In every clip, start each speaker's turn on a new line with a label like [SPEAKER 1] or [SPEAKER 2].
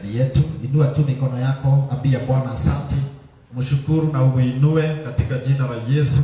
[SPEAKER 1] ndani yetu. Inua tu mikono yako, ambia Bwana asante, mshukuru na uinue katika jina la Yesu,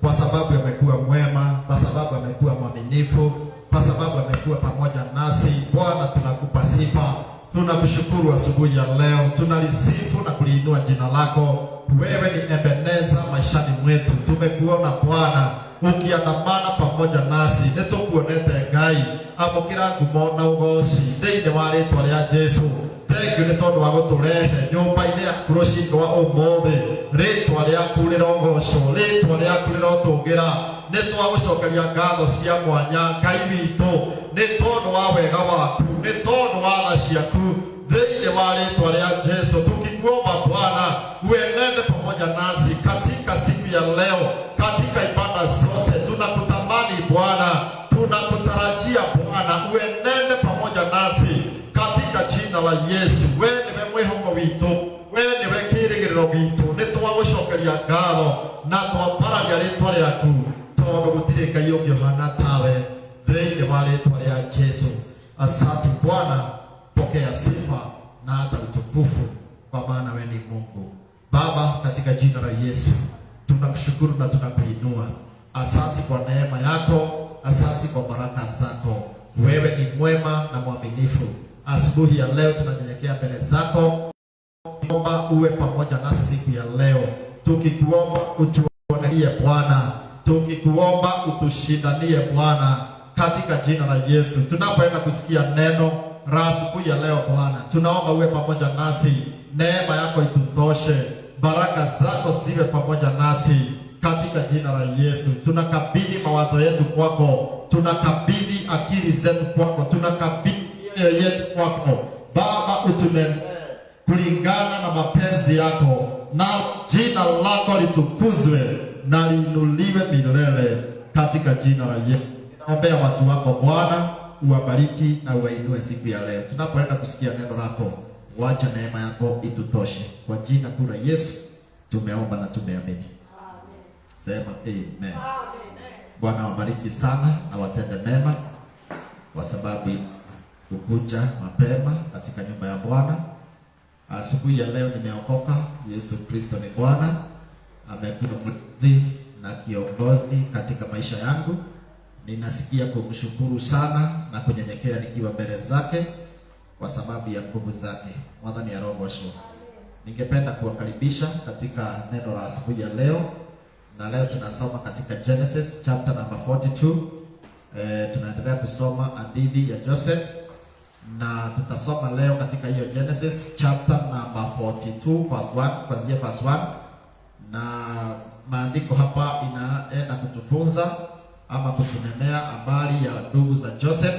[SPEAKER 1] kwa sababu amekuwa mwema, kwa sababu amekuwa mwaminifu, kwa sababu amekuwa pamoja nasi. Bwana, tunakupa sifa, tunakushukuru asubuhi ya leo, tunalisifu na kuliinua jina lako. Wewe ni Ebeneza maishani mwetu. Tumekuona Bwana ukiandamana pamoja nasi, nitukuonete Ngai amukira ngumo na ugoci thiini wa ritwa ria Jesu. Thank you ni tondu wa guturehe nyumba-ini yaku rucingo wa umuthi. Ritwa riaku rirogocwo, ritwa riaku rirotungira. Ni twagucokeria ngatho cia mwanya Ngai witu, ni tondu wa wega waku, ni tondu wa tha ciaku thiini wa ritwa ria Jesu. Tukikuomba Bwana uenende pamoja nasi katika siku ya leo, katika ibada zote. Tunakutamani Bwana, tunakutarajia Bwana uenende pamoja nasi katika jina la Yesu. Wewe niwe mwihoko witu, wewe niwe kirigiriro witu. Nitwagucokeria ngatho na twambararia ritwa riaku, tondu gutiri Ngai ungi uhana tawe thiini wa ritwa ria Jesu. Asante Bwana, pokea sifa na hata utukufu, kwa maana wewe ni Mungu. Baba, katika jina la Yesu tunakushukuru na tunakuinua. Asante kwa neema yako, asante kwa baraka zako. Wewe ni mwema na mwaminifu. Asubuhi ya leo tunanyenyekea mbele zako, tuomba uwe pamoja nasi siku ya leo, tukikuomba utuonelie Bwana, tukikuomba utushindanie Bwana, katika jina la Yesu. Tunapoenda kusikia neno la asubuhi ya leo Bwana, tunaomba uwe pamoja nasi, neema yako itutoshe, baraka zako ziwe pamoja nasi katika jina la Yesu. Tunakabidhi mawazo yetu kwako, tunakabidhi akili zetu kwako, tunakabidhi mioyo yetu kwako Baba. Utunene kulingana na mapenzi yako, na jina lako litukuzwe na liinuliwe milele katika jina la Yesu. Ninaombea watu wako Bwana, uwabariki na uwainue siku ya leo. Tunapoenda kusikia neno lako, wacha neema yako itutoshe. Kwa jina kuu la Yesu tumeomba na tumeamini. Amen. Sema amen. Amen. Bwana wabariki sana na watende mema, kwa sababu kukuja mapema katika nyumba ya Bwana. Asubuhi ya leo nimeokoka. Yesu Kristo ni Bwana, amekuwa mlinzi na kiongozi katika maisha yangu. Ninasikia kumshukuru sana na kunyenyekea nikiwa mbele zake kwa sababu ya nguvu zake. Mwadhani ya roho washo. Ningependa kuwakaribisha katika neno la asubuhi ya leo, na leo tunasoma katika Genesis chapter number 42. Tunaendelea kusoma hadithi ya Joseph, na tutasoma leo katika hiyo Genesis chapter number 42 verse 1, kuanzia verse 1. Na maandiko hapa inaenda kutufunza ama kutunenea habari ya ndugu za Joseph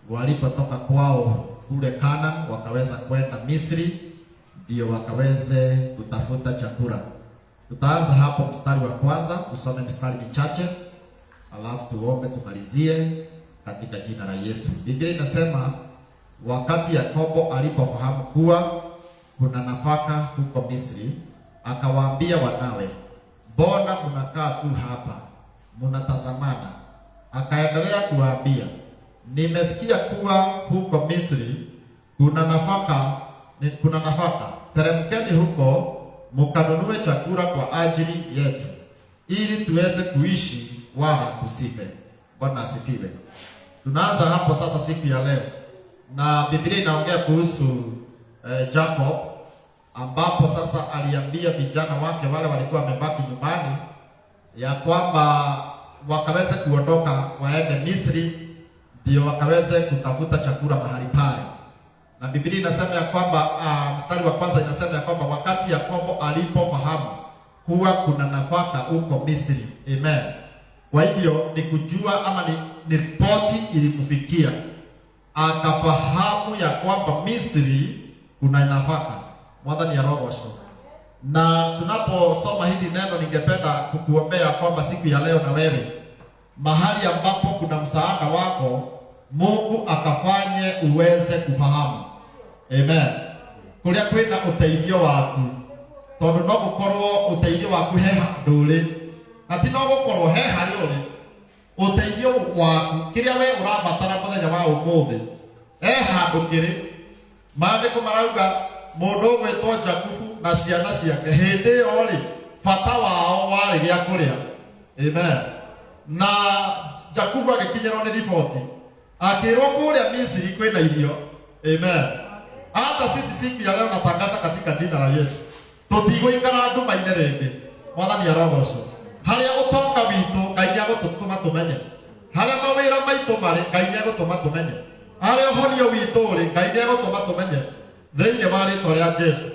[SPEAKER 1] walipotoka kwao kule Canaan wakaweza kwenda Misri ndio wakaweze kutafuta chakula. Tutaanza hapo mstari wa kwanza, tusome mstari michache, alafu tuombe tumalizie katika jina la Yesu. Biblia inasema, wakati Yakobo alipofahamu kuwa kuna nafaka huko Misri, akawaambia wanawe, mbona mnakaa tu hapa mnatazamana? Akaendelea kuwaambia, nimesikia kuwa huko Misri kuna nafaka, teremkeni huko mkanunue chakula kwa ajili yetu, ili tuweze kuishi wala tusife. Bwana asifiwe. Tunaanza hapo sasa siku ya leo, na Biblia inaongea kuhusu Jacob, ambapo sasa aliambia vijana wake wale walikuwa wamebaki nyumbani ya kwamba wakaweze kuondoka waende Misri ndio wakaweze kutafuta chakula mahali pale. Na Biblia inasema ya kwamba mstari wa kwanza inasema ya kwamba wakati Yakobo alipofahamu kuwa kuna nafaka huko Misri. Amen. Kwa hivyo ni kujua ama ni ripoti ilimfikia, akafahamu ya kwamba Misri kuna nafaka. Mwadhani ya roho washo. Na tunaposoma hili neno, ningependa kukuombea kwamba siku ya leo na wewe, mahali ambapo kuna msaada wako, Mungu akafanye uweze kufahamu. Amen. Kulia kwenda uteithio waku, tondu no gukorwo uteithio waku he handu uri, na ti no gukorwo he hari uri. Uteithio waku kiria we urabatara muthenya wa umuthi he handu kiri, maandiko marauga mundu gwetwo Jakubu na ciana ciake hindi yo ri bata wao wari gya kuria. Amen. Na Jakubu agikinyirwo ni riboti akirwo kuria Misri kwina irio. Amen. Hata sisi siku ya leo natangaza katika jina la Yesu, tutigũikara nduma-inĩ rĩngĩ. Mwathani arogocwo. Harĩa ũtonga witũ Ngai nĩagũtũma tũmenye, harĩa mawĩra maitũ marĩ Ngai nĩagũtũma tũmenye, harĩa ũhonio witũ ũrĩ Ngai nĩagũtũma tũmenye thĩinĩ wa rĩĩtwa rĩa Yesu.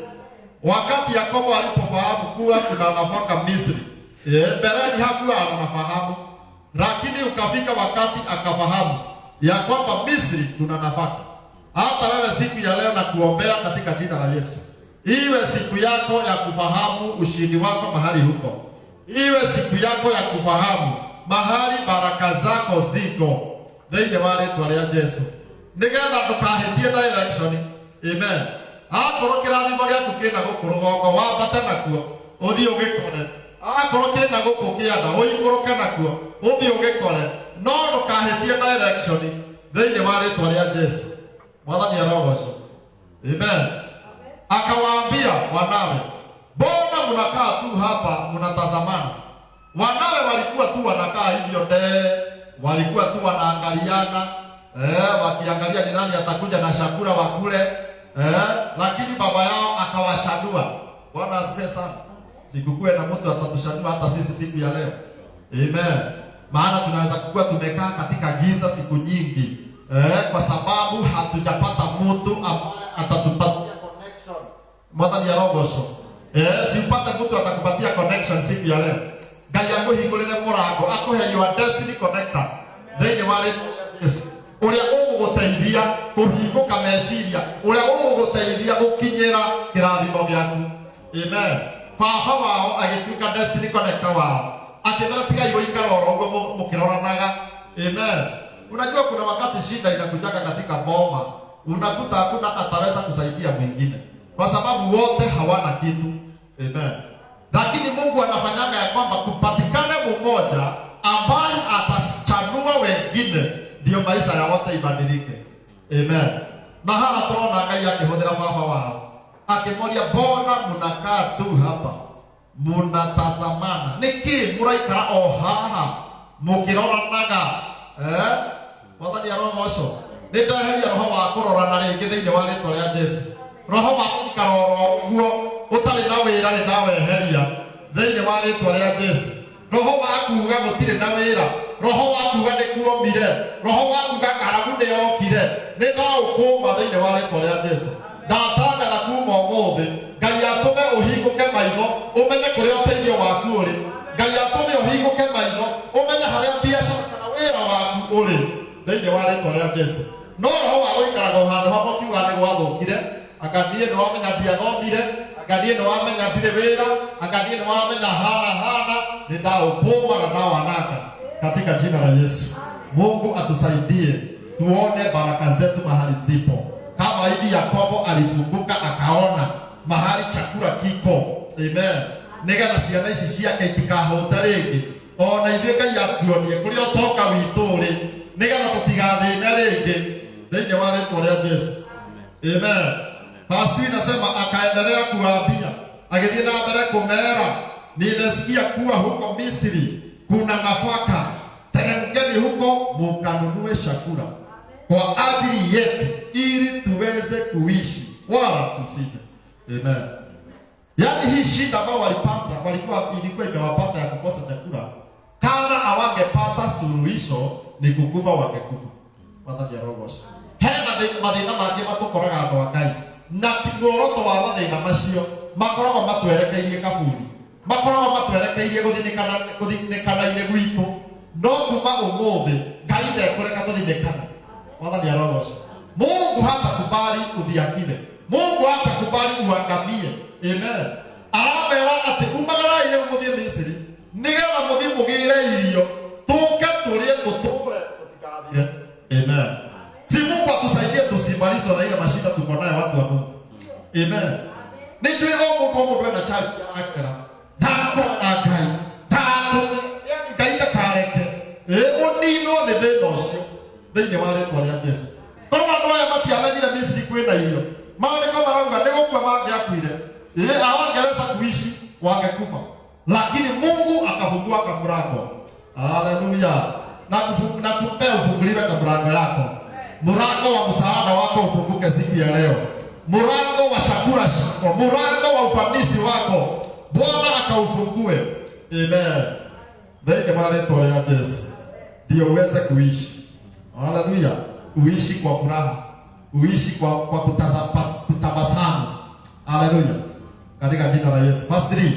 [SPEAKER 1] Wakati Yakobo alipofahamu kuwa kuna nafaka Misri, mbeleni hakuwa anafahamu, lakini ukafika wakati akafahamu ya kwamba Misri kuna nafaka. Hata wewe siku ya leo na kuombea katika jina la Yesu, iwe siku yako ya kufahamu ushindi wako mahali huko, iwe siku yako ya kufahamu mahali baraka zako ziko thĩinĩ wa rĩĩtwa rĩa Yesu, nĩgetha ndũkahĩtie direction. Amen. Akorwo kĩrathimo gĩaku kĩna gũkũ rũgongo wambate nakuo ũthiĩ ũgĩkore, akorwo kĩna gũkũ kĩanda ũikũrũke nakuo ũthiĩ ũgĩkore, no ndũkahĩtie direction thĩinĩ wa rĩĩtwa rĩa Yesu. Mwathani arogocwo. Amen. Akawaambia wanawe, mbona mnakaa tu hapa mnatazamana? Wanawe walikuwa tu wanakaa hivyo walikuwa tu wanaangaliana, wakiangalia ni nani atakuja na chakula wakule, lakini baba yao akawashadua. Bwana asifiwe sana. Sikukue na mtu atatushadua hata sisi siku ya leo. Amen. Maana tunaweza kuwa tumekaa katika giza siku nyingi, kwa sababu hatujapata mtu ambaye atatupatia connection. Mwathani arogocwo. Si upate mtu atakupatia connection siku ya leo. Ngai akuhingũrĩre mũrango, akuhe your destiny connector thĩinĩ wa rĩĩtwa rĩa Yesu, ũrĩa ũgũgũteithia kũhingũka meciria, ũrĩa ũgũgũteithia gũkinyĩra kĩrathimo gĩaku. Amen. Baba wao agĩtuĩka destiny connector wao, akĩmera tigai gũikara oro ũguo mũkĩroranaga. Amen. Unajua kuna wakati shida inakujaga katika boma, unakuta hakuna ataweza kusaidia mwingine kwa sababu wote hawana kitu. Amen. Lakini Mungu anafanyaga ya kwamba kupatikane mmoja ambaye atachanua wengine ndio maisha ya wote ibadilike. Amen. Na hapa tunaona Ngai akihũthĩra baba wao akĩmoria, mbona mnakaa tu hapa mnatazamana? Niki mũraikara o haha mũkĩroranaga? Mwathani arogocwo. Nĩndeheria roho wa kũrorana rĩngĩ thĩinĩ wa rĩĩtwa rĩa Yesu. Roho wa gũikara oro ũguo ũtarĩ na wĩra nĩ ndaweheria thĩinĩ wa rĩĩtwa rĩa Yesu. Roho wa kuuga gũtirĩ na wĩra, roho wa kuuga nĩ kuomire, roho wa kuuga ng'aragu nĩyokire, nĩ ndaũkũũma thĩinĩ wa rĩĩtwa rĩa Yesu. Ndatangatha kuuma ũmũthĩ, Ngai atũme ũhingũke maitho ũmenye kũrĩa ũteithio waku ũrĩ. Ngai atũme ũhingũke maitho ũmenye harĩa biacara kana wĩra waku ũrĩ thĩinĩ wa rĩĩtwa rĩa Yesu. No roho wa gũikaraga handũ hamwe ũkiuga nĩ gwathũkire, anga niĩ nĩwamenya ndiathomire, anga niĩ nĩwamenya ndirĩ wĩra, anga niĩ nĩwamenya hana, nĩ ndaũkũũma na ndawananga katika jina la Yesu. Mungu atusaidie tuone baraka zetu mahali zipo, kama hivi Yakobo alifunguka akaona mahali chakula kiko. Amen. Nĩgetha ciana ici ciake itikahũte rĩngĩ, ona ithuĩ Ngai atuonie kũrĩa ũtonga witũ ũrĩ, nĩgetha tũtigathĩne rĩngĩ thĩinĩ wa rĩĩtwa rĩa Yesu. Amen. Pastor inasema akaendelea kuwaambia, agĩthiĩ na mbere kũmeera, nimesikia kuwa huko Misri kuna nafaka, teremkeni huko mukanunue chakula kwa ajili yetu ili tuweze kuishi wala tusije. Amen. Yaani hii shida ambao walipata ilikuwa imewapata ya kukosa chakula, kama hawangepata suluhisho ni kukufa, wangekufa. Mwathani arogocwo. Hena mathĩna mangĩ matũkoraga andũ a Ngai, na muoroto wa mathĩna macio makoragwo matwerekeirie kaburi, makoragwo matwerekeirie gũthinĩkana-inĩ gwitũ, no kuma ũmũthĩ Ngai ndekũreka tũthinĩkane. Mwathani arogocwo. Mungu hatakubali udhiakiwe, Mungu hatakubali uangamie. Amen. Aramera atĩ umagarai rĩu mũthiĩ Misri nĩgetha mũthiĩ mũgĩre irio tũke tũrĩe tũtũre tũtikathire. Amen. Si Mungu atusaidie tusimalizwe na ile mashida tuko nayo watu wa Mungu. Amen. Nijue mũndũ ena charity akera ndako Ngai ndako Ngai ndakareke ũninwo nĩ thĩna ũcio thĩinĩ wa rĩĩtwa rĩa Yesu. Korwo andũ aya matiamenyire Misri kwĩna irio, Maana kama rauga ndio kwa maji yakuile. Hawangeweza kuishi, wangekufa. Lakini Mungu akafungua kamlango. Haleluya. Na kupea ufunguliwe kamlango yako. Mlango wa msaada wako ufunguke siku ya leo. Mlango wa chakula chako, mlango wa ufanisi wako, Bwana akaufungue. Amen. Ndio maana ya Yesu. Ndio uweze kuishi. Haleluya. Uishi kwa furaha. Uishi kwa kutabasamu. Haleluya. Katika jina la Yesu. Verse 3.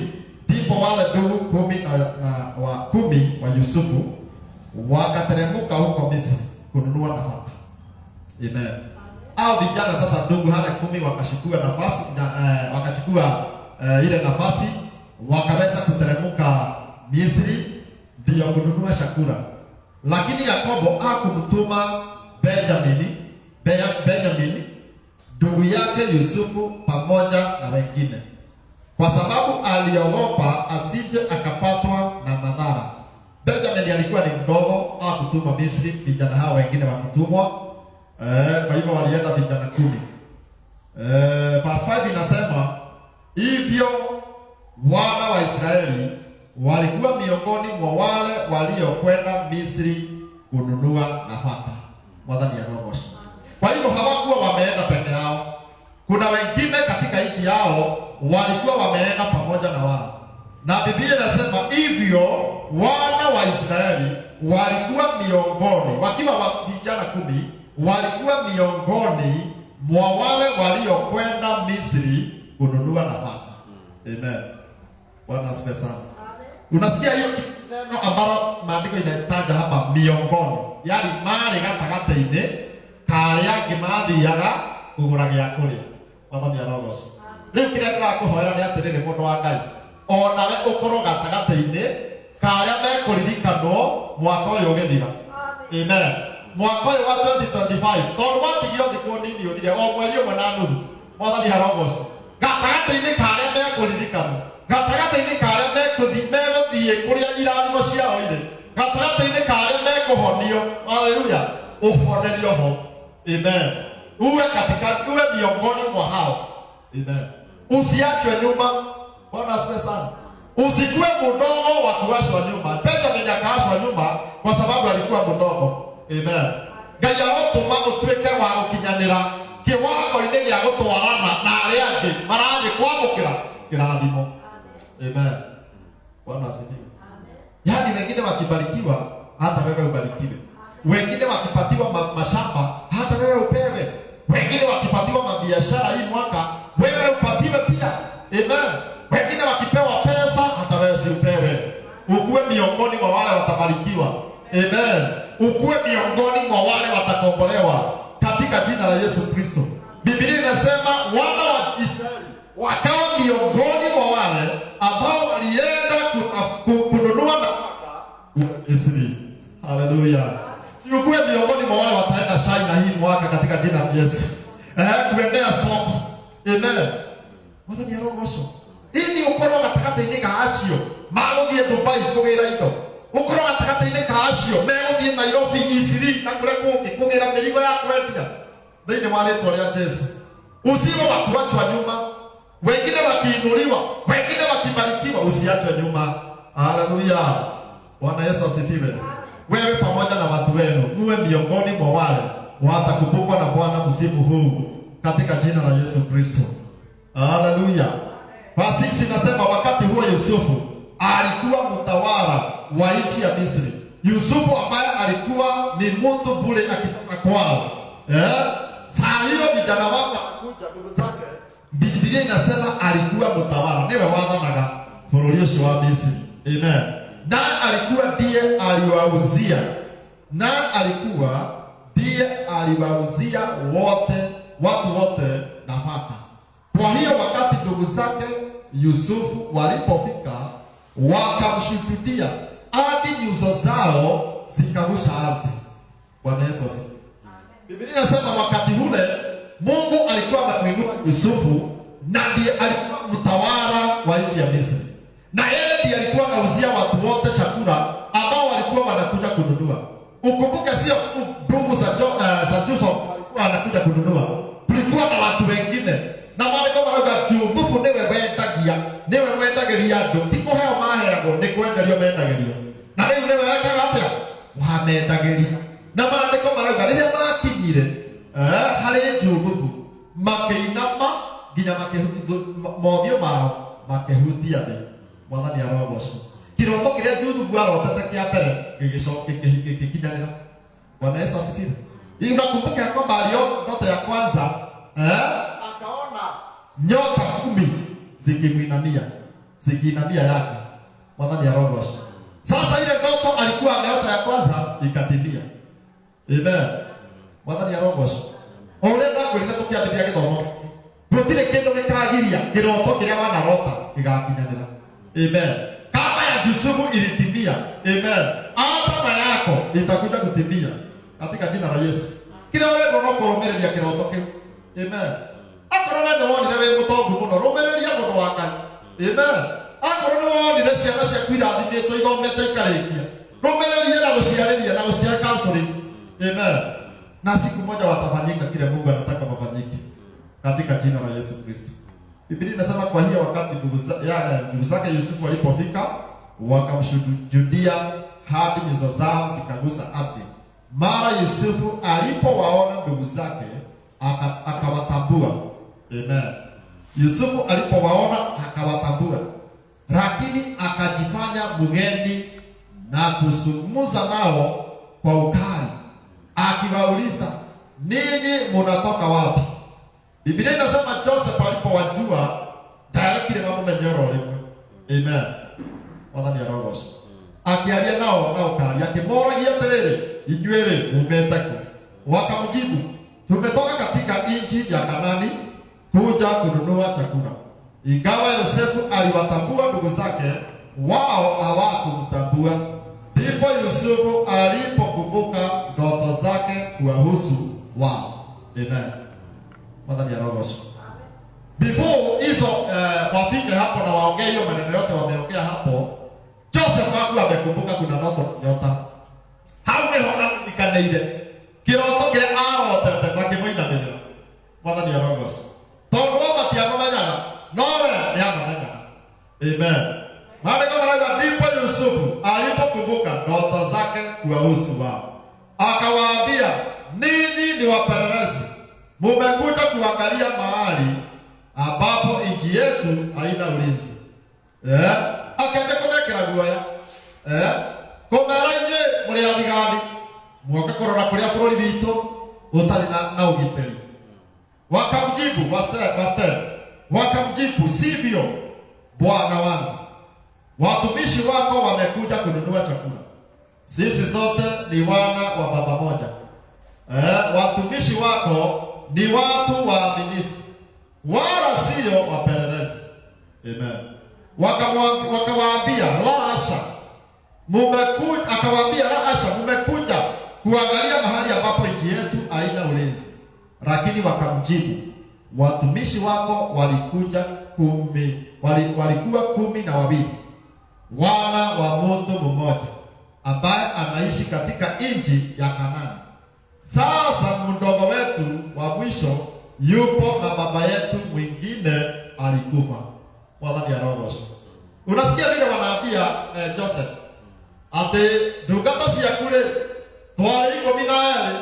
[SPEAKER 1] Ndipo wale ndugu 10 wa Yusufu wakateremka huko Misri kununua nafaka. Amen. Au vijana sasa ndugu hata 10 wakachukua nafasi wakachukua ile nafasi wakaweza kuteremka Misri ndio kununua chakula. Lakini Yakobo hakumtuma Benjamin ndugu yake Yusufu pamoja na wengine, kwa sababu aliogopa asije akapatwa na madhara. Benjamin alikuwa ni mdogo, hakutuma Misri, vijana hao wengine wakitumwa. Kwa hivyo walienda vijana 10. Verse 5 inasema hivyo wana wa Israeli walikuwa miongoni mwa wale waliokwenda Misri kununua nafaka. Mwadhani ya roho. Kwa hivyo hawakuwa wameenda peke yao. Kuna wengine katika nchi yao walikuwa wameenda pamoja na wao. Na Biblia inasema hivyo wana wa Israeli walikuwa miongoni, wakiwa vijana 10, walikuwa miongoni mwa wale waliokwenda Misri kununua nafaka. Amen. Bwana asifiwe sana. Unasikia hiyo neno ambalo maandiko inataja hapa miongoni. Yaani mali gatagata-ini karia ngimathiaga kugura gya kuria. Wathani arogoco. Riu kiria ndirakuhoera ni atiriri mundu wa Ngai. Onawe ukorwo gatagata-ini karia mekuririkanwo mwaka uyu ugithira. Amen. Mwaka uyu wa 2025 tondu watigio thikũ nini uthire o mweri ũmwe na nuthu. Wathani arogoco. Gatagata-ini karia mekuririkanwo, gatagata-ini karia megũthiĩ kũrĩa irathimo ciao irĩ, gatagata-ini karia mekuhonio. Haleluya. Uhonerio ho. Amen. Uwe miongoni mwa hao. Amen. Usiachwe nyuma. Bwana asifiwe sana. Usikue mdogo wa kuachwa nyuma. Benjamin akaachwa nyuma kwa sababu alikuwa mdogo. Amen. Ngai arotuma utuike wa gukinyanira kiwango-ini gĩa gũtwarana na arĩa angĩ marathiĩ kwamũkĩra kĩrathimo. Amen. Bwana asifiwe. Yaani wengine wakibarikiwa hata wewe ubarikiwe. Wengine wakipatiwa mashamba hata wewe upewe. Wengine wakipatiwa mabiashara hii mwaka wewe upatiwe pia. Amen. Wengine wakipewa pesa hata wewe si upewe. Ukue miongoni mwa wale watabarikiwa. Amen. Ukue miongoni mwa wale watakombolewa katika jina la Yesu Kristo. Biblia inasema wana wa Israeli wakawa miongoni mwa wale ambao walienda kununua nafaka Misri. Haleluya. Si ukue miongoni mwa wale wataenda China hii mwaka katika jina la Yesu. Kuendea stock. Amen. Mwathani arogoco. Ini ukorwo gatagata-ini ka acio maguthie Dubai kugira indo. Ukorwo gatagata-ini ka acio meguthie Nairobi, Misri na kule kungi kugira mirigo ya kwendia. Thĩinĩ wa rĩtwa rĩa Yesu. Usiwe wa kuachwa nyuma. Wengine wakiinuliwa, wengine wakibarikiwa, usiachwe nyuma. Haleluya. Bwana Yesu asifiwe. Wewe pamoja na watu wenu muwe miongoni mwa wale watakumbukwa na Bwana msimu huu katika jina la Yesu Kristo. Haleluya. Verse 6 inasema wakati huo Yusufu alikuwa mtawala wa nchi ya Misri. Yusufu ambaye alikuwa ni mtu bure akitoka kwao. Saa hiyo vijana wako wanakuja ndugu zake. Biblia inasema alikuwa mtawala. Niwe wathanaga bũrũri ũcio wa Misri. Amen. Na alikuwa ndiye aliwauzia watu wote nafaka. Kwa hiyo wakati ndugu zake Yusufu walipofika wakamshuhudia hadi nyuso zao zikagusha ardhi. Bwana Yesu asifiwe. Biblia inasema wakati ule Mungu alikuwa amemwinua Yusufu na ndiye alikuwa mtawala wa nchi ya Misri. Na yeye ndiye alikuwa anauzia watu wote chakula ambao walikuwa wanakuja kununua. Ukumbuke sio ndugu za Joseph walikuwa wanakuja kununua. Kulikuwa na watu wengine mandiko marauga Juthubu niwe wendagĩria andũ ti kũheo maheagwo nĩ kwenderio mendagĩrio na rĩu niwe wekaga atĩa wamendagĩria na mandiko marauga rĩrĩa makinyire harĩ Juthubu makĩinama nginya mothiũ mao makĩhutia thĩ. Mwathani arogocwo. Kĩroto kĩrĩa Juthubu arotete kĩa mbere gĩgĩkinyanĩra. Bwana Yesu asifiwe. Unakumbuka kwamba aliona ndoto ya kwanza akaona nyota 10 zikiinamia yake. Mwathani arogocwo. Sasa ile ndoto alikuwa ameota ya kwanza ikatimia. Amen. Mwathani arogocwo. Orenda kwĩrĩra tũkĩambĩrĩria gĩthomo. Gũtirĩ kĩndũ gĩkagiria kĩroto kĩrĩa wanarota gĩgakinyanĩra. Amen. Kama ya Yusufu ilitimia. Amen. Hata na yako itakuja kutimia katika jina la Yesu. Kila wewe unaporumiria kiroto kĩu. Amen. Akorwo nĩ wonire wĩ mũtongu mũno, rũmĩrĩria mũndũ wa Ngai. Amen. Akorwo nĩ wonire ciana ciaku irathimĩtwo ithomete ikarĩkia, rũmĩrĩria na gũciarĩria na gũciara counseling. Amen. Na siku moja watafanyika kile Mungu anataka wafanyike katika jina la Yesu Kristo. Biblia inasema kwa hiyo wakati ndugu zake Yusufu walipofika wakamshuhudia hadi nyuso zao zikagusa ardhi. Mara Yusufu alipowaona ndugu zake akawatambua. Amen. Yusufu alipowaona akawatambua, lakini akajifanya mgeni na kusumuza nao kwa ukali, akiwauliza, ninyi mnatoka wapi? Biblia inasema Joseph alipowajua ndarekire mamumenyero rimwe. Amen. Mwathani arogocwo. Akiaria nao kali akimoragia atiriri, inyuĩ mumete kũ? Wakamjibu, tumetoka katika nchi ya Kanani kuja kununua chakula. Ingawa Yosefu aliwatambua ndugu zake, wao hawakumtambua. Ndipo Yusufu alipokumbuka ndoto zake kuwahusu wao. Amen. Mwathani arogocwo. Before hizo wafike hapo na waongee hiyo maneno yote wameongea hapo, Joseph hakuwa amekumbuka kuna nyota. Haumeona ikaneire. Kiroto kile arotete makimoinamĩrĩra. Mwathani arogocwo. Tondũ wa matiamenyaga, nowe nĩ amenyaga. Amen. Maandiko marauga ndipo Yusufu alipokumbuka ndoto zake kuwahusu wao, akawaambia, ninyi ni wapelelezi, mmekuja kuangalia mahali ambapo nchi yetu haina ulinzi. Akaenda kumekera guoya. Kumera inyuĩ mũrĩ athigani, muoka kũrora kũrĩa bũrũri witũ ũtarĩ na ũgitĩri. Wakamjibu, wakamjibu, sivyo bwana wangu, watumishi wako wamekuja kununua chakula. Sisi zote ni wana wa baba moja. Watumishi wako ni watu waaminifu, wala sio wapelelezi. Amen. Wakawaambia, la hasha, mmekuja kuangalia mahali ambapo nchi yetu haina ulinzi. Lakini wakamjibu, watumishi wako walikuwa 12, wana wa mtu mmoja ambaye anaishi katika nchi ya Kanani. Sasa mdogo wetu wa mwisho yupo na baba yetu mwingine alikufa. Mwathani arogocwo. Unasikia vile wanaambia Joseph ati ndungata ciaku rĩ twarĩ 12,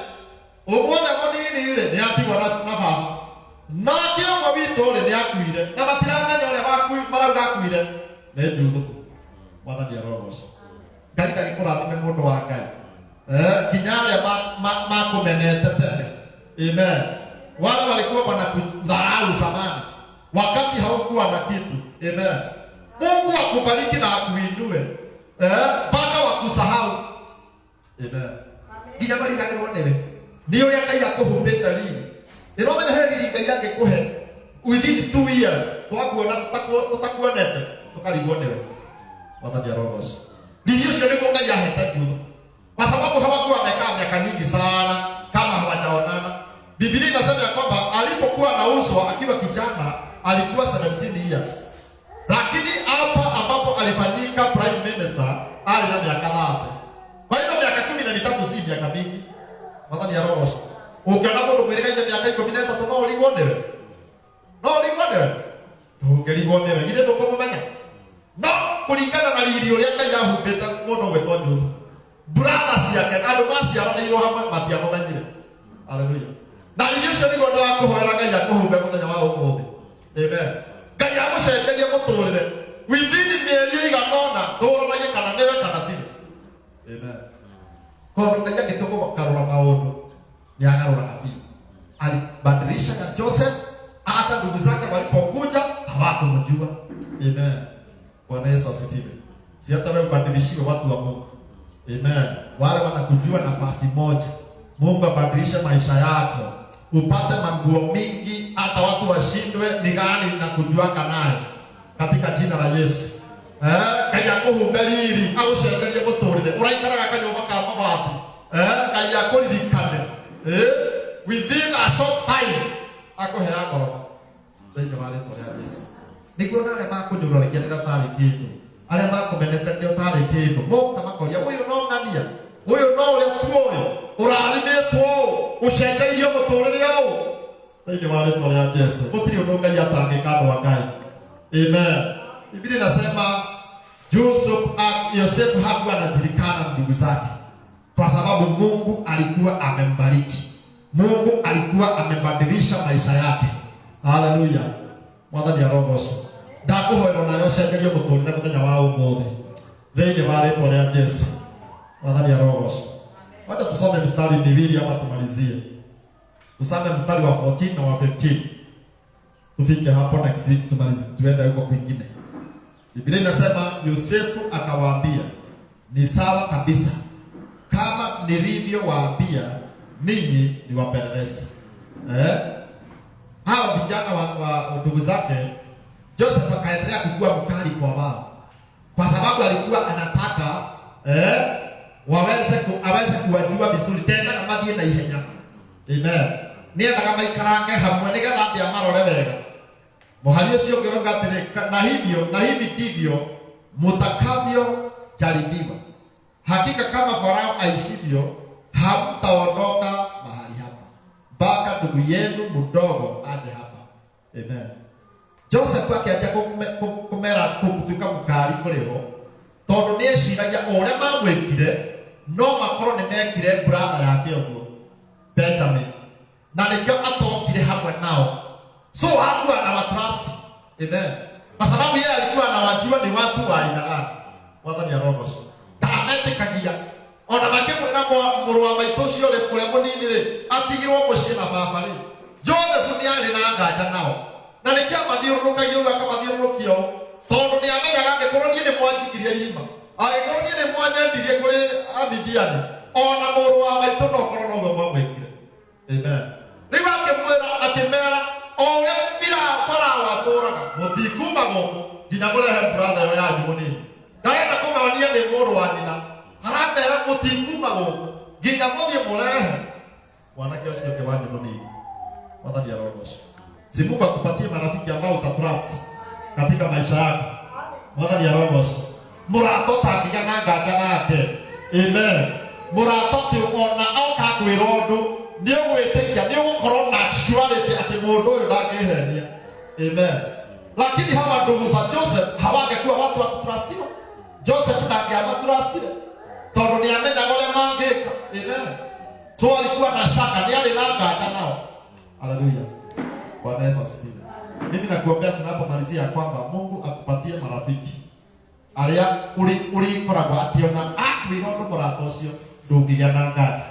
[SPEAKER 1] ũmwe mũnini rĩ nĩ atigwo na baba, nake ũmwe witũ rĩ nĩ akuire, na matiramenya ũrĩa marauga akuire nĩ Juthubu. Mwathani arogocwo. Ngai ndagĩkũrathime mũndũ wa Ngai. Kinya arĩa makũmenete tene. Amen. Wale walikuwa wanakudharau zamani wakati haukuwa na kitu. Amen. Mungu akubariki na akuinue mpaka wakusahau. Amen. Nginya mariganĩrwo nĩwe nĩ ũrĩa Ngai akũhumbĩte rĩu. Nĩromenya he riri Ngai angĩkũhe within 2 years twakuona tũtakuonete tũkarigwo nĩwe. Mwathani arogocwo. Riri ũcio nĩguo Ngai ahete Juthubu, kwa sababu hawakuwa wamekaa miaka nyingi sana kama hawajaonana. Biblia inasema ya kwamba alipokuwa anauzwa akiwa kijana alikuwa 17 years. Lakini hapa ambapo alifanyika prime minister ali na miaka 30. Kwa hiyo miaka 13 si miaka mingi. Mwathani arogocwo. Ukiona mũndũ mwĩrĩgaine miaka 13 no ũrigwo nĩwe. No ũrigwo nĩwe. Ngerigwo nĩ we githĩ ndũkũmũmenya no kũringana na riri ũrĩa Ngai ahumbĩte mũndũ gwĩtwo Juthu brother ciake andũ maciaranĩirwo hamwe matiamũmenyire. Haleluya. Na irio cio nĩguo ndĩrakũhoera Ngai akũhumbe mũthenya wa ũmũthĩ. Amen. Ngai agũcenjerie mũtũrĩre within mĩeri ĩigana ũna ndũranagie kana nĩwe kana tiwe. Amen. Kondo Ngai agĩtũkarũra maũndũ nĩagarũraga biũ. Alibadilisha ya Joseph hata ndugu zake walipokuja hawakumjua. Amen. Bwana Yesu asifiwe. Si hata wewe ubadilishiwe watu wa Mungu. Amen. Wale wanakujua nafasi moja. Mungu abadilishe maisha yako. Upate manguo mingi hata watu washindwe ni gani na kujuanga nayo. Katika jina la Yesu. Ngai akuhumberiri au cenjerie mũtũrĩre. Ũraikaraga kanyũmba ka mabati. Ngai akũririkane. Within a short time akũheaga ngoroba. Thĩinĩ wa rĩĩtwa rĩa Yesu. Nĩguo na arĩa makũnyũrũrĩkia rĩrĩa ũtarĩ kĩndũ. Arĩa makũmenete rĩrĩa ũtarĩ kĩndũ. Moka makoria ũyũ no ng'ania. Ũyũ no ũrĩa tuoĩ. Ũrathimĩtwo ũcenjeirio mũtũrĩre ũũ. Thĩinĩ wa rĩĩtwa rĩa Yesu. Gũtirĩ ũndũ Ngai atangĩka andũ a Ngai. Amen. Biblia inasema Yosefu hakuwa anajulikana ndugu zake kwa sababu Mungu alikuwa amembariki. Mungu alikuwa amebadilisha maisha yake. Haleluya. Mwathani arogoco. Ndakuhoera nayo cenjerie mũtũrĩre mũthenya wa ũmũthĩ. Thĩinĩ wa rĩĩtwa rĩa Yesu. Mwathani arogoco. Wacha tusome mstari miwili ama tumalizie. Tusome mstari wa 14 na wa 15. Tufike hapo next week tumalizie tuende huko kwingine. Biblia inasema Yosefu akawaambia, ni sawa kabisa kama nilivyowaambia ninyi ni wapelelezi. Hao vijana wa ndugu zake Joseph akaendelea kukua mkali kwa wao kwa sababu alikuwa anataka aweze kuwajua vizuri tena kama thie na ihenya. Amen. Nienda kama ikarange hamwe nigetha ndia marore wega. Mohali ucio ngeuga atĩrĩ na hivi ndivyo mutakavyo jaribiwa. Hakika kama Farao aishivyo hamtaondoka mahali hapa mpaka ndugu yenu mdogo aje hapa. Amen. Joseph akiaja kumera kutuka mukari kuriho tondu ni eciragia ũrĩa mamwĩkire no makorwo nĩ mekire brother yake ũguo Benjamin na nĩkĩo atokire hamwe nao. So hakuwa anawatrust. Amen. Kwa sababu yeye alikuwa anawajua ni watu wa aina gani. Mwathani arogoco. Ndametĩkagia ona makĩmwĩra mũrũ wa maitũ ũcio ũrĩ kũrĩa mũnini rĩ atigirwo mũciĩ na baba rĩ Joseph nĩ arĩ na nganja nao na nĩkĩo amathiũrũrũkagia ũguo akamathiũrũrũkia ũũ tondũ nĩ amenyaga angĩkorwo niĩ nĩ mwanjikirie irima angĩkorwo niĩ nĩ mwanyendirie kũrĩ Amidiani ona mũrũ wa maitũ no korwo noguo mwamwĩkire. Amen. Rĩu akĩmwĩra akĩmera oũrĩa Farao atũũraga mũtikuma gũkũ nginya mũrehe brother ũyũ yanyu mũnini. Ndarenda kũmaonia nĩ mũrũ wa nyina aramera mũtikuma gũkũ nginya mũthiĩ mũrehe mwanake ũcio ũngĩ wanyu mũnini. Mwathani arogoco. Si Mungu akupatie marafiki ambao utatrust katika maisha yako. Mwathani arogoco. Mũrata ũtangĩgĩa na nganja nake. Amen. Mũrata ona oka kwĩra ũndũ nĩ ũgwĩtĩkia nĩ ũgũkorwo na surety atĩ mũndũ ũyũ ndangĩhenia. Amen. Lakini hawa ndugu za Joseph hawangekuwa watu wa kutrustiwa. Joseph ndangĩamatrustire tondũ nĩ amenyaga ũrĩa mangĩka. Amen. So alikuwa na shaka, nĩ arĩ na nganja nao. Haleluya. Bwana Yesu asifiwe. Mimi nakuombea tunapomalizia kwamba Mungu akupatie marafiki arĩa ũrĩkoragwo atĩ ona akwĩra ũndũ mũrata ũcio ndũngĩgĩa na nganja.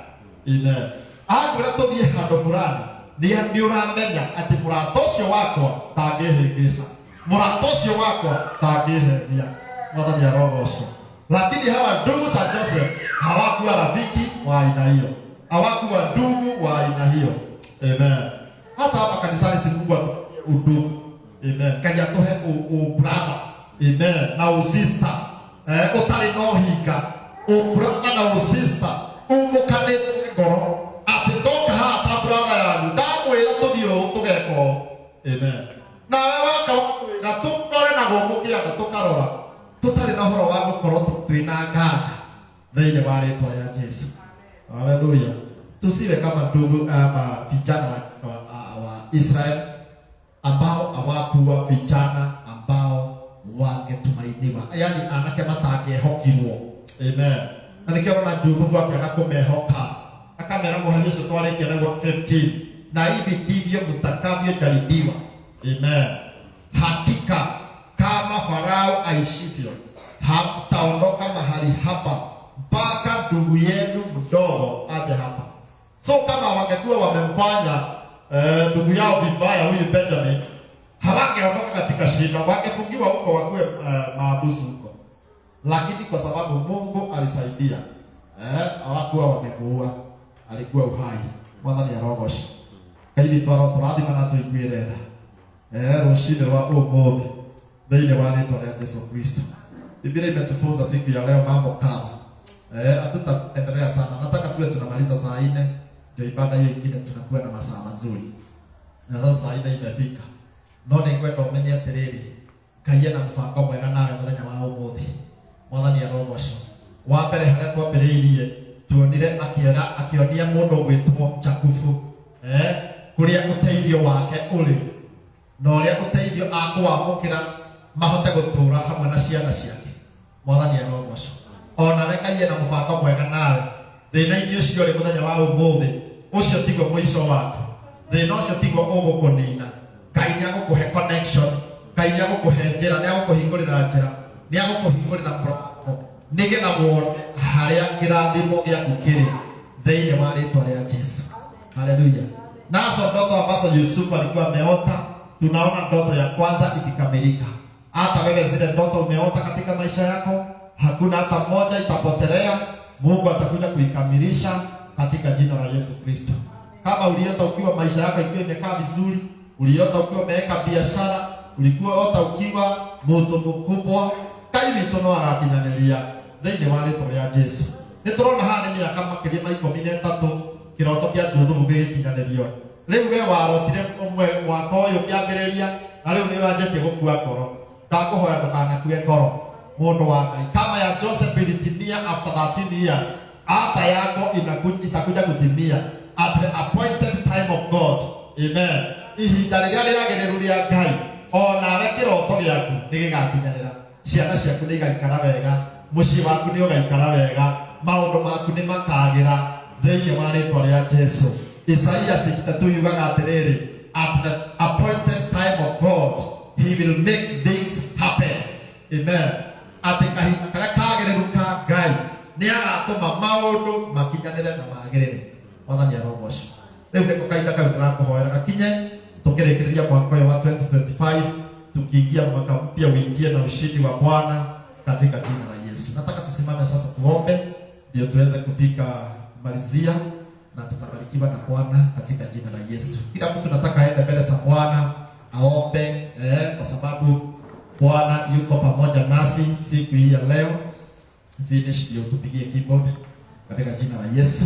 [SPEAKER 1] Amen. Akwĩra tũthiĩ handũ fulani nĩ ũramenya atĩ mũrata ũcio wakwa ndangĩhĩngĩca, mũrata ũcio wakwa ndangĩhenia. Mwathani arogoco. Lakini hawa ndugu za Joseph hawakuwa rafiki wa aina hiyo, hawakuwa ndugu wa aina hiyo. Amen. Hata hapa kanisani si Mungu atupatie udugu. Amen. Ngai atuhe brother. Amen. Na sister. Ũtarĩ na ũhinga. Brother na sister. Ũmũkanĩte ngoro. Atĩ ndoka haha ta brother yanyu ndamwĩra tũthiĩ ũũ tũgeka ũũ. Amen. Na wewe wakakwĩra tũkore na gũkũ kĩanda tũkarora. Tũtarĩ na ũhoro wa gũkorwo twĩna nganja thĩinĩ wa rĩĩtwa rĩa Jesu. Haleluya. Tusiwe kama ndugu ama vijana wa Israel ambao hawakuwa vijana ambao wangetumainiwa, yaani anake matangehokirwo. Amen. Na nikiona Jusufu akiaga kumehoka, akamera muhali ucio twarĩkia naguo 15, na hivi ndivyo mtakavyojaribiwa. Amen. Hakika kama Farao aishivyo, hamtaondoka mahali hapa mpaka ndugu yenu mdogo aje hapa. So kama wangekuwa wamemfanya ndugu yao vibaya huyu Benjamin, hawangeondoka katika shida, wangefungiwa huko wakuwe maabusu huko. Lakini kwa sababu Mungu alisaidia, hawakuwa wamemuua, alikuwa uhai. Mwathani arogocwo. Kaini twaro tũrathima na tũiguĩre tha rũcinĩ rwa ũmũthĩ thĩinĩ wa rĩĩtwa rĩa Yesu Kristo. Biblia imetufunza siku ya leo mambo kadha. Hatutaendelea sana. Nataka tuwe tunamaliza saa 4 ndio ibada hiyo ingine tunakuwa na masaa mazuri. Na sasa saa 4 imefika. No nĩngwenda ũmenye atĩrĩrĩ, Ngai ena mũbango mwega nawe mũthenya wa ũmũthĩ. Mwathani arogocwo. Wa mbere harĩa twambĩrĩirie tuonire akĩonia mũndũ gwĩtwo Jakubu, kũrĩa ũteithio wake ũrĩ, na ũrĩa ũteithio akũwamũkĩra mahote gũtũũra hamwe na ciana ciake. Mwathani arogocwo. Onawe Ngai ena mũbango mwega nawe. Thĩna-inĩ ũcio ũrĩ mũthenya wa ũmũthĩ, ũcio tiguo mũico waku. Thĩna ũcio tiguo ũgũkũnina. Ngai nĩagũkũhe connection, Ngai nĩagũkũhe njĩra, nĩagũkũhingũrĩra njĩra, nĩagũkũhingũrĩra mũrango, nĩgetha wone harĩa kĩrathimo gĩaku kĩrĩ thĩinĩ wa rĩĩtwa rĩa Jesu. Haleluya. Nazo ndoto ambazo Yusufu alikuwa ameota, tunaona ndoto ya kwanza ikikamilika. Hata wewe zile ndoto umeota katika maisha yako, hakuna hata moja itapotelea. Mungu atakuja kuikamilisha katika jina la Yesu Kristo. Kama uliota ukiwa maisha yako ikiwa imekaa vizuri, uliota ukiwa umeweka biashara, ulikuwa ukiwa mtu mkubwa, Ngai witũ no agakinyanĩria thĩinĩ wa rĩĩtwa rĩa Jesu. Nĩtũrona haha nĩ mĩaka makĩria ma 13 kĩroto kĩa Juthubu gĩgĩkinyanĩrio. Rĩu we warotire ũmwe mwaka ũyũ kĩambĩrĩria, na rĩu nĩ wanjĩtie gũkua ngoro. Ndakũhoya ndũkanakue ngoro mũndũ wa Ngai. Kama ya Joseph ilitimia after 13 years, hata yako itakuja kutimia at the appointed time of God. Amen. Ihinda rĩrĩa rĩagĩrĩru rĩa Ngai, onawe kĩroto gĩaku nĩgĩgakinyanĩra. Ciana ciaku nĩigaikara wega, mũciĩ waku nĩũgaikara wega, maũndũ maku nĩmakagĩra thĩinĩ wa rĩĩtwa rĩa Jesu. Isaiah 62 yugaga atĩrĩrĩ, at the appointed time of God he will make things happen. Amen. Atĩ kahinda karĩa kagĩrĩru ka Ngai nĩagatũma maũndũ makinyanĩre na magĩrĩre. Mwathani arogocwo. Rĩu nĩko kahinda kau tũrakũhoera gakinye, tũkĩrĩkĩrĩria mwaka ũyũ wa 2025, tukiingia mwaka mpya uingie na ushindi wa Bwana katika jina la Yesu. Nataka tusimame sasa tuombe ndio tuweze kufika malizia na tutabarikiwa na Bwana katika jina la Yesu. Kila mtu nataka aende mbele za Bwana aombe, kwa sababu Bwana yuko pamoja nasi siku hii ya leo. Finish ndio tupigie keyboard katika jina la Yesu.